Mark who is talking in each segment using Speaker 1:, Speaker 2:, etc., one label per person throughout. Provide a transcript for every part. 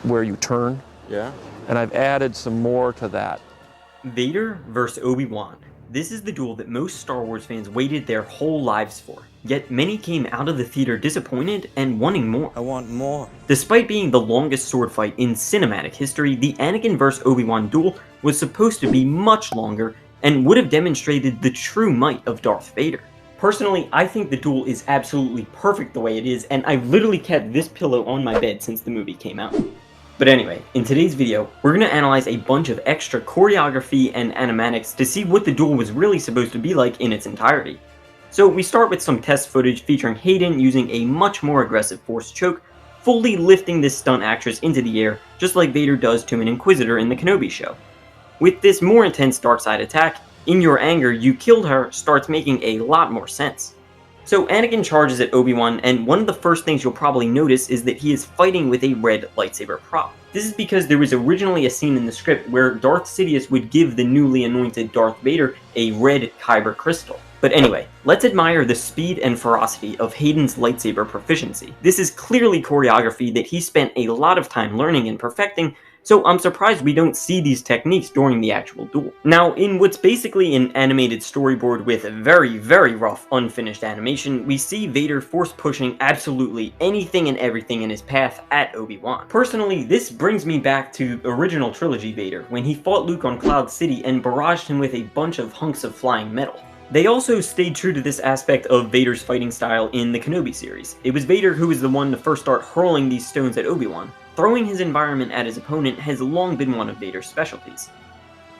Speaker 1: where you turn.
Speaker 2: Yeah.
Speaker 1: And I've added some more to that.
Speaker 3: Vader vs. Obi Wan. This is the duel that most Star Wars fans waited their whole lives for, yet many came out of the theater disappointed and wanting more.
Speaker 2: I want more.
Speaker 3: Despite being the longest sword fight in cinematic history, the Anakin vs. Obi Wan duel was supposed to be much longer and would have demonstrated the true might of Darth Vader. Personally, I think the duel is absolutely perfect the way it is, and I've literally kept this pillow on my bed since the movie came out. But anyway, in today's video, we're going to analyze a bunch of extra choreography and animatics to see what the duel was really supposed to be like in its entirety. So we start with some test footage featuring Hayden using a much more aggressive force choke, fully lifting this stunt actress into the air, just like Vader does to an Inquisitor in the Kenobi show. With this more intense dark side attack, "In your anger, you killed her" starts making a lot more sense. So Anakin charges at Obi-Wan, and one of the first things you'll probably notice is that he is fighting with a red lightsaber prop. This is because there was originally a scene in the script where Darth Sidious would give the newly anointed Darth Vader a red kyber crystal. But anyway, let's admire the speed and ferocity of Hayden's lightsaber proficiency. This is clearly choreography that he spent a lot of time learning and perfecting, so I'm surprised we don't see these techniques during the actual duel. Now, in what's basically an animated storyboard with very, very rough, unfinished animation, we see Vader force pushing absolutely anything and everything in his path at Obi-Wan. Personally, this brings me back to original trilogy Vader, when he fought Luke on Cloud City and barraged him with a bunch of hunks of flying metal. They also stayed true to this aspect of Vader's fighting style in the Kenobi series. It was Vader who was the one to first start hurling these stones at Obi-Wan. Throwing his environment at his opponent has long been one of Vader's specialties.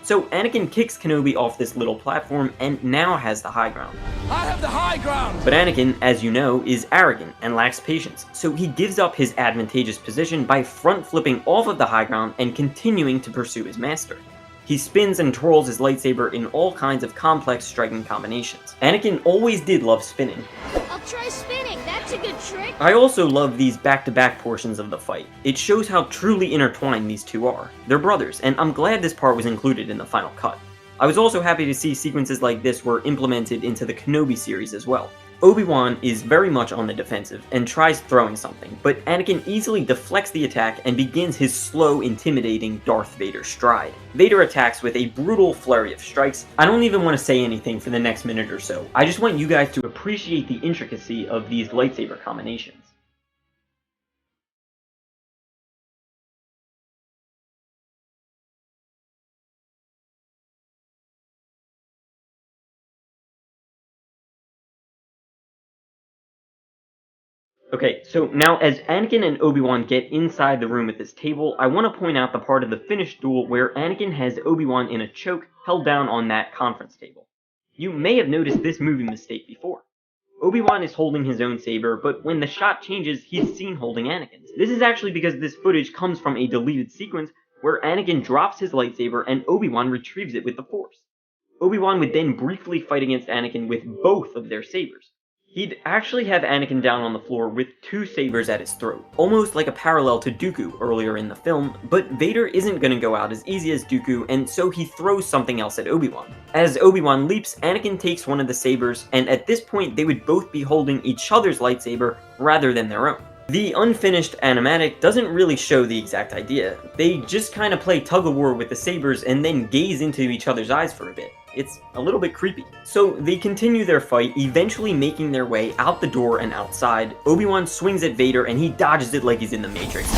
Speaker 3: So Anakin kicks Kenobi off this little platform and now has the high ground.
Speaker 4: I have the high ground!
Speaker 3: But Anakin, as you know, is arrogant and lacks patience, so he gives up his advantageous position by front flipping off of the high ground and continuing to pursue his master. He spins and twirls his lightsaber in all kinds of complex striking combinations. Anakin always did love spinning.
Speaker 5: I'll try spinning, that's a good trick.
Speaker 3: I also love these back-to-back portions of the fight. It shows how truly intertwined these two are. They're brothers, and I'm glad this part was included in the final cut. I was also happy to see sequences like this were implemented into the Kenobi series as well. Obi-Wan is very much on the defensive and tries throwing something, but Anakin easily deflects the attack and begins his slow, intimidating Darth Vader stride. Vader attacks with a brutal flurry of strikes. I don't even want to say anything for the next minute or so. I just want you guys to appreciate the intricacy of these lightsaber combinations. Okay, so now as Anakin and Obi-Wan get inside the room at this table, I want to point out the part of the finished duel where Anakin has Obi-Wan in a choke held down on that conference table. You may have noticed this movie mistake before. Obi-Wan is holding his own saber, but when the shot changes, he's seen holding Anakin's. This is actually because this footage comes from a deleted sequence where Anakin drops his lightsaber and Obi-Wan retrieves it with the Force. Obi-Wan would then briefly fight against Anakin with both of their sabers. He'd actually have Anakin down on the floor with two sabers at his throat, almost like a parallel to Dooku earlier in the film, but Vader isn't going to go out as easy as Dooku, and so he throws something else at Obi-Wan. As Obi-Wan leaps, Anakin takes one of the sabers, and at this point they would both be holding each other's lightsaber rather than their own. The unfinished animatic doesn't really show the exact idea. They just kind of play tug-of-war with the sabers and then gaze into each other's eyes for a bit. It's a little bit creepy. So they continue their fight, eventually making their way out the door and outside. Obi-Wan swings at Vader and he dodges it like he's in the Matrix.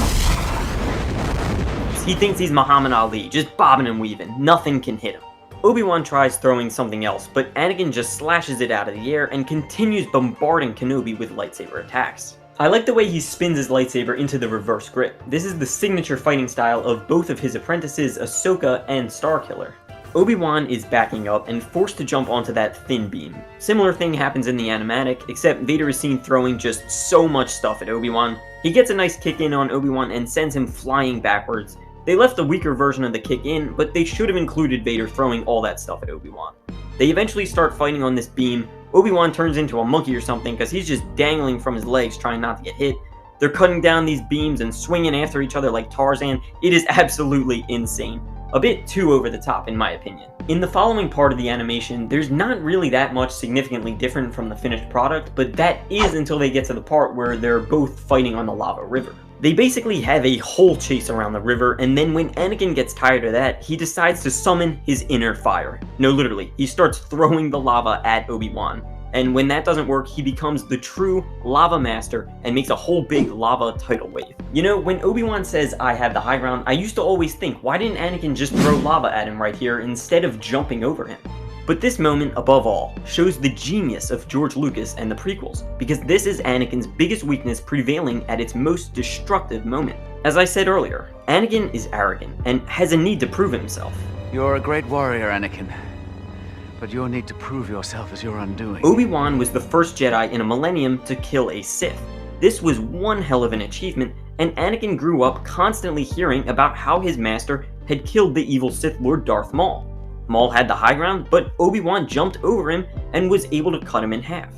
Speaker 3: He thinks he's Muhammad Ali, just bobbing and weaving. Nothing can hit him. Obi-Wan tries throwing something else, but Anakin just slashes it out of the air and continues bombarding Kenobi with lightsaber attacks. I like the way he spins his lightsaber into the reverse grip. This is the signature fighting style of both of his apprentices, Ahsoka and Starkiller. Obi-Wan is backing up and forced to jump onto that thin beam. Similar thing happens in the animatic, except Vader is seen throwing just so much stuff at Obi-Wan. He gets a nice kick in on Obi-Wan and sends him flying backwards. They left a weaker version of the kick in, but they should have included Vader throwing all that stuff at Obi-Wan. They eventually start fighting on this beam. Obi-Wan turns into a monkey or something because he's just dangling from his legs trying not to get hit. They're cutting down these beams and swinging after each other like Tarzan. It is absolutely insane. A bit too over the top in my opinion. In the following part of the animation, there's not really that much significantly different from the finished product, but that is until they get to the part where they're both fighting on the lava river. They basically have a whole chase around the river, and then when Anakin gets tired of that, he decides to summon his inner fire. No, literally, he starts throwing the lava at Obi-Wan. And when that doesn't work, he becomes the true lava master and makes a whole big lava tidal wave. You know, when Obi-Wan says, "I have the high ground," I used to always think, why didn't Anakin just throw lava at him right here instead of jumping over him? But this moment, above all, shows the genius of George Lucas and the prequels, because this is Anakin's biggest weakness prevailing at its most destructive moment. As I said earlier, Anakin is arrogant and has a need to prove himself.
Speaker 2: You're a great warrior, Anakin, but your need to prove yourself is your undoing.
Speaker 3: Obi-Wan was the first Jedi in a millennium to kill a Sith. This was one hell of an achievement, and Anakin grew up constantly hearing about how his master had killed the evil Sith Lord Darth Maul. Maul had the high ground, but Obi-Wan jumped over him and was able to cut him in half.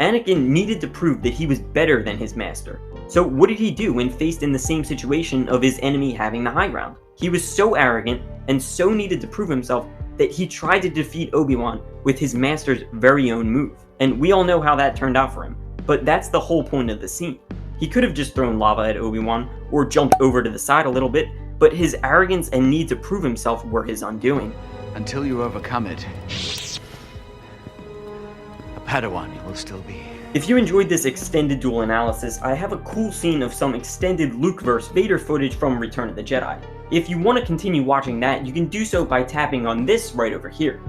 Speaker 3: Anakin needed to prove that he was better than his master. So what did he do when faced in the same situation of his enemy having the high ground? He was so arrogant and so needed to prove himself that he tried to defeat Obi-Wan with his master's very own move. And we all know how that turned out for him. But that's the whole point of the scene. He could have just thrown lava at Obi-Wan or jumped over to the side a little bit, but his arrogance and need to prove himself were his undoing.
Speaker 2: Until you overcome it, a Padawan you will still be.
Speaker 3: If you enjoyed this extended duel analysis, I have a cool scene of some extended Luke vs. Vader footage from Return of the Jedi. If you want to continue watching that, you can do so by tapping on this right over here.